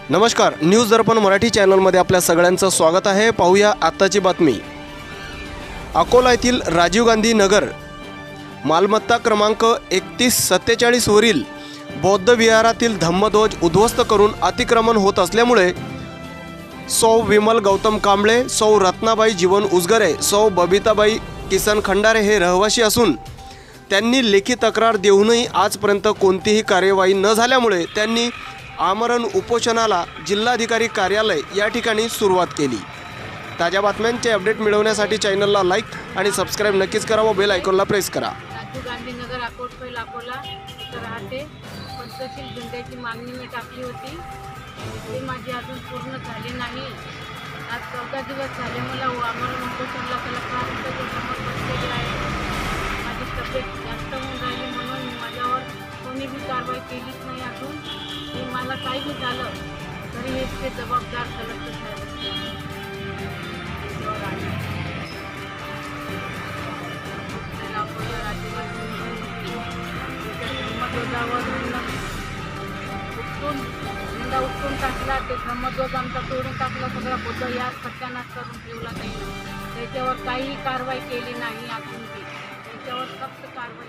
नमस्कार, न्यूज दर्पण मराठी चॅनलमध्ये आपल्या सगळ्यांचं स्वागत आहे। पाहूया आताची बातमी। अकोला येथील राजीव गांधी नगर मालमत्ता क्रमांक 3147 वरील बौद्ध विहारातील धम्मध्वज उद्ध्वस्त करून अतिक्रमण होत असल्यामुळे सौ विमल गौतम कांबळे, सौ रत्नाबाई जीवन उजगरे, सौ बबिताबाई किसन खंडारे हे रहिवासी असून त्यांनी लेखी तक्रार देऊनही आजपर्यंत कोणतीही कार्यवाही न झाल्यामुळे त्यांनी आमरण उपोषणाला जिल्हाधिकारी कार्यालय या ठिकाणी सुरुवात केली। ताज्या बातम्यांचे अपडेट मिळवण्यासाठी चॅनलला लाईक आणि सबस्क्राइब नक्कीच करा व बेल आयकॉनला प्रेस करा। राजीव गांधी नगर अकोटपैल अकोला इथं राहते। पंचशील झेंड्याची मागणी मी टाकली होती, ती माझी अजून पूर्ण झाली नाही। आज 14 दिवस झाले मला आमरण उपोषणाला कलेक्टरांकडे समर्पित केले आहे। माझी तब्येत जास्त होऊन राहिली म्हणून माझ्यावर कोणी बी कारवाई केलीच नाही अजून। मला काही बी झालं तरी हे जबाबदार कलेक्टर साहेब उठून टाकला। ते धम्मध्वज आमचा तोडून टाकला, सगळा बुद्ध या सत्यानाश करून ठेवला नाही। त्याच्यावर काही कारवाई केली नाही अजून, त्याच्यावर सक्त कारवाई